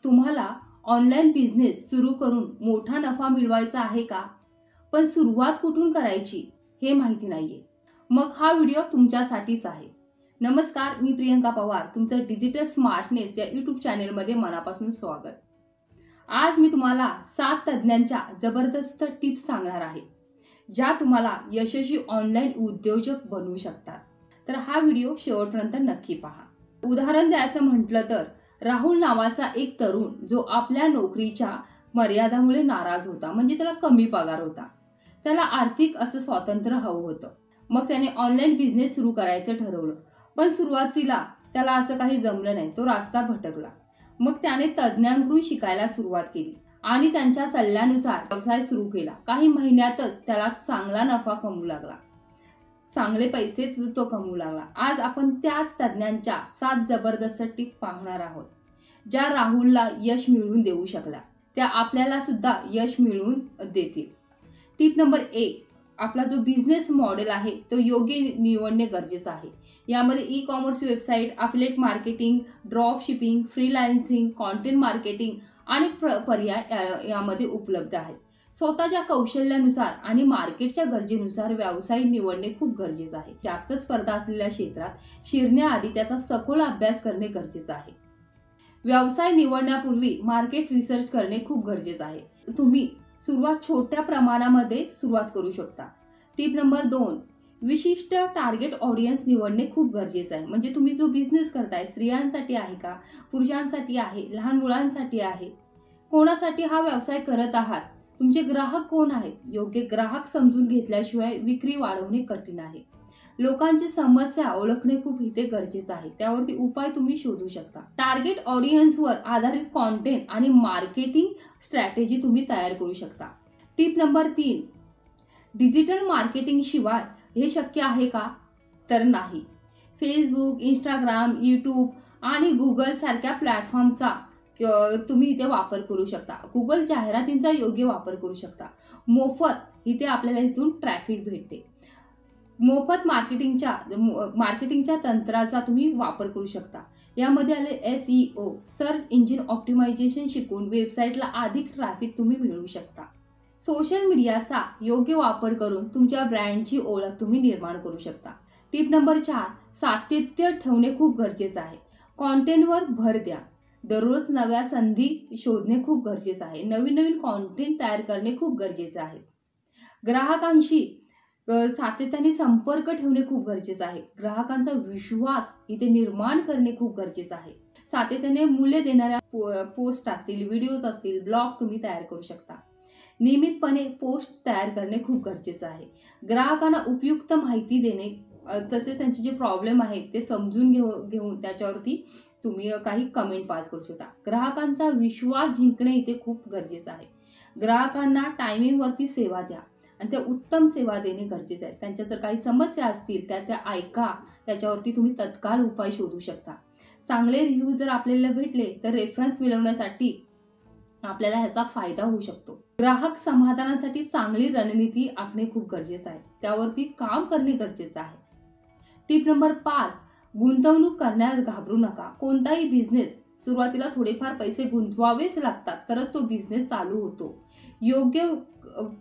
तुम्हाला online business सुरू करून मोठा नफा मिळवायचा आहे का? पण सुरुवात कुठून करायची हे माहिती नाहीये. मग हा व्हिडिओ तुमच्यासाठीच आहे. नमस्कार, मी प्रियंका पवार, तुमचं डिजिटल स्मार्टनेस या YouTube चॅनेलमध्ये मनापासून स्वागत. आज मी तुम्हाला 7 तज्ञांच्या जबरदस्त टिप्स सांगणार आहे, ज्या तुम्हाला यशस्वी ऑनलाईन उद्योजक बनवू शकतात. तर हा व्हिडिओ शेवटपर्यंत नक्की पहा. उदाहरण द्यायचं म्हटलं तर राहुल नावाचा एक तरुण जो आपल्या नोकरीच्या मर्यादामुळे नाराज होता, म्हणजे त्याला कमी पगार होता. त्याला आर्थिक असं स्वातंत्र्य हवं होतं. मग त्याने ऑनलाईन बिझनेस सुरू करायचं ठरवलं. पण सुरुवातीला त्याला असं काही जमलं नाही. तो रास्ता भटकला. मग त्याने तज्ञांकडून शिकायला सुरुवात केली आणि त्यांच्या सल्ल्यानुसार व्यवसाय सुरू केला. काही महिन्यातच त्याला चांगला नफा कमवू लागला. चांगले पैसे तो कमवू लागला. आज आपण त्याच तज्ञांच्या 7 जबरदस्त टिप पाहणार आहोत, ज्या राहुलला यश मिळवून देऊ शकल्या. त्या आपल्याला सुद्धा यश मिळवून देतील. टिप नंबर 1, आपला जो बिझनेस मॉडेल आहे तो योग्य निवडणे गरजेचं आहे. यामध्ये e commerce website, affiliate marketing, drop shipping, freelancing, content marketing अनेक पर्याय यामध्ये उपलब्ध आहेत. स्वतःच्या कौशल्यानुसार आणि मार्केटच्या गरजेनुसार व्यवसाय निवडणे खूप गरजेचं आहे. जास्त स्पर्धा असलेल्या क्षेत्रात शिरण्याआधी त्याचा सखोल अभ्यास करणे गरजेचं आहे. व्यवसाय निवडण्यापूर्वी मार्केट रिसर्च करणे खूप गरजेचं आहे. तुम्ही सुरुवात छोट्या प्रमाणामध्ये सुरुवात करू शकता. टिप नंबर 2, विशिष्ट टार्गेट ऑडियन्स निवडणे खूप गरजेचं आहे. म्हणजे तुम्ही जो बिझनेस करताय, स्त्रियांसाठी आहे का, पुरुषांसाठी आहे, लहान मुलांसाठी आहे, कोणासाठी हा व्यवसाय करत आहात, तुमचे ग्राहक कोण आहेत. योग्य ग्राहक समजून घेतल्याशिवाय विक्री वाढवणे कठीण आहे. लोकांची समस्या ओळखणे खूप इथे गरजेचं आहे. त्यावरती उपाय तुम्ही शोधू शकता. टार्गेट ऑडियन्सवर आधारित कॉन्टेंट आणि मार्केटिंग स्ट्रॅटेजी तुम्ही तयार करू शकता. टिप नंबर 3, डिजिटल मार्केटिंग शिवाय हे शक्य आहे का? तर नाही. फेसबुक, इंस्टाग्राम, यूट्यूब आणि गुगल सारख्या प्लॅटफॉर्मचा तुम्ही इथे वापर करू शकता. गुगल जाहिरातींचा योग्य वापर करू शकता. मोफत इथे आपल्याला इथून ट्रॅफिक भेटते. मोफत मार्केटिंगच्या तंत्राचा तुम्ही वापर करू शकता. यामध्ये आले SEO, सर्च इंजिन ऑप्टिमायझेशन शिकून वेबसाईटला अधिक ट्रॅफिक तुम्ही मिळवू शकता. सोशल मीडियाचा योग्य वापर करून तुमच्या ब्रँडची ओळख तुम्ही निर्माण करू शकता. टिप नंबर 4, सातत्य ठेवणे खूप गरजेचं आहे. कॉन्टेंटवर भर द्या. दररोज नव्या संधी शोधणे खूप गरजेचं आहे. नवीन कॉन्टेंट तयार करणे खूप गरजेचं आहे. ग्राहकांशी सातत्याने संपर्क ठेवणे खूप गरजेचं आहे. ग्राहकांचा विश्वास इथे निर्माण करणे खूप गरजेचं आहे. सातत्याने मूल्य देणाऱ्या पोस्ट असतील, व्हिडिओज असतील, ब्लॉग तुम्ही तयार करू शकता. नियमितपणे पोस्ट तयार करणे खूप गरजेचं आहे. ग्राहकांना उपयुक्त माहिती देणे, तसेच त्यांचे जे प्रॉब्लेम आहेत ते समजून घेऊन त्याच्यावरती तुम्ही काही कमेंट पास करू शकता. ग्राहकांचा विश्वास जिंकणे इथे खूप गरजेचं आहे. ग्राहकांना टायमिंगवरती सेवा द्या आणि त्या उत्तम सेवा देणे गरजेचं आहे. त्यांच्या जर काही समस्या असतील त्या ऐका. त्याच्यावरती तुम्ही तत्काळ उपाय शोधू शकता. चांगले रिव्ह्यू जर आपल्याला भेटले तर रेफरन्स मिळवण्यासाठी आपल्याला ह्याचा फायदा होऊ शकतो. ग्राहक समाधानासाठी चांगली रणनीती आखणे खूप गरजेचं आहे. त्यावरती काम करणे गरजेचं आहे. टिप नंबर 5, गुंतवणूक करण्यास घाबरू नका. कोणताही बिझनेस सुरुवातीला थोडेफार पैसे गुंतवावेच लागतात, तरच तो बिझनेस चालू होतो. योग्य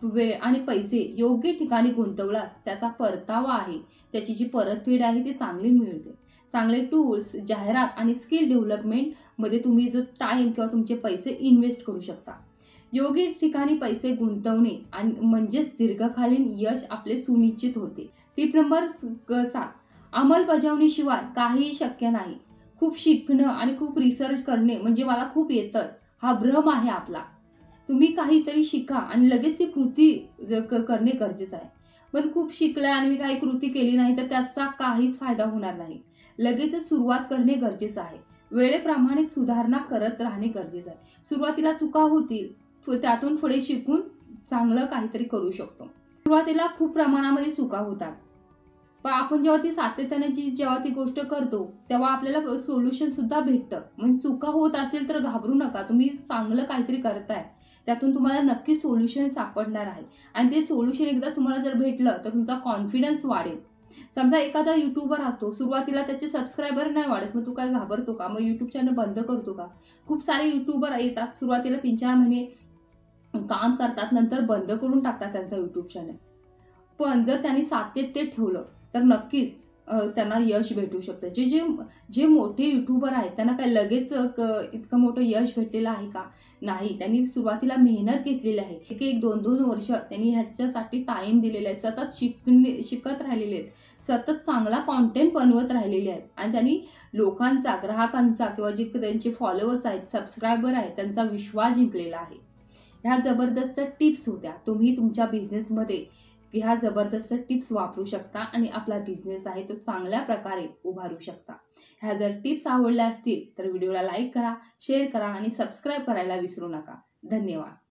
वेळ आणि पैसे योग्य ठिकाणी गुंतवल्यास त्याचा परतावा आहे, त्याची जी परतफेड आहे ती चांगली मिळते. चांगले टूल्स, जाहिरात आणि स्किल डेव्हलपमेंट मध्ये तुम्ही जो टाइम किंवा तुमचे पैसे इन्व्हेस्ट करू शकता. योग्य ठिकाणी पैसे गुंतवणे आणि म्हणजेच दीर्घकालीन यश आपले सुनिश्चित होते. टिप नंबर 7, अंमलबजावणीशिवाय काहीही शक्य नाही. खूप शिकणं आणि खूप रिसर्च करणे म्हणजे मला खूप येतं हा भ्रम आहे आपला. तुम्ही काहीतरी शिका आणि लगेच ती कृती करणे गरजेचं आहे. पण खूप शिकलाय आणि मी काही कृती केली नाही तर त्याचा काहीच फायदा होणार नाही. लगेचच सुरुवात करणे गरजेचं आहे. वेळेप्रमाणे सुधारणा करत राहणे गरजेचं आहे. सुरुवातीला चुका होतील, त्यातून पुढे शिकून चांगलं काहीतरी करू शकतो. सुरुवातीला खूप प्रमाणामध्ये चुका होतात, पण आपण जेव्हा ती सातत्याने जेव्हा ती गोष्ट करतो तेव्हा आपल्याला सोल्युशन सुद्धा भेटतं. म्हणजे चुका होत असेल तर घाबरू नका. तुम्ही चांगलं काहीतरी करताय, त्यातून तुम्हाला नक्की सोल्युशन सापडणार आहे आणि ते सोल्युशन एकदा तुम्हाला जर भेटलं तर तुमचा कॉन्फिडन्स वाढेल. समजा एखादा युट्यूबर असतो, सुरुवातीला त्याचे सबस्क्रायबर नाही वाढत, मग तू काय घाबरतो का? मग युट्यूब चॅनल बंद करतो का? खूप सारे युट्यूबर येतात, सुरुवातीला 3-4 महिने काम करतात, नंतर बंद करून टाकतात त्यांचा युट्यूब चॅनल. पण जर त्यांनी सातत्य ठेवलं तर नक्कीच त्यांना यश भेटू शकतं. जे जे जे मोठे युट्यूबर आहेत त्यांना काय लगेच इतकं मोठं यश भेटलेलं आहे का? नाही. त्यांनी सुरुवातीला मेहनत घेतलेली आहे. 1-1, 2-2 वर्ष त्यांनी ह्याच्यासाठी टाईम दिलेला आहे. सतत शिकत राहिलेले आहेत. सतत चांगला कंटेंट बनवत राहिलेले आहेत आणि त्यांनी लोकांचा, ग्राहकांचा किंवा जे त्यांचे फॉलोअर्स आहेत, सबस्क्रायबर आहेत, त्यांचा विश्वास जिंकलेला आहे. ह्या जबरदस्त टिप्स होत्या. तुम्ही तुमच्या बिझनेसमध्ये ह्या जबरदस्त टिप्स वापरू शकता आणि आपला बिझनेस आहे तो चांगल्या प्रकारे उभारू शकता. ह्या जर टिप्स आवडल्या असतील तर व्हिडिओला लाईक करा, शेअर करा आणि सबस्क्राईब करायला विसरू नका. धन्यवाद.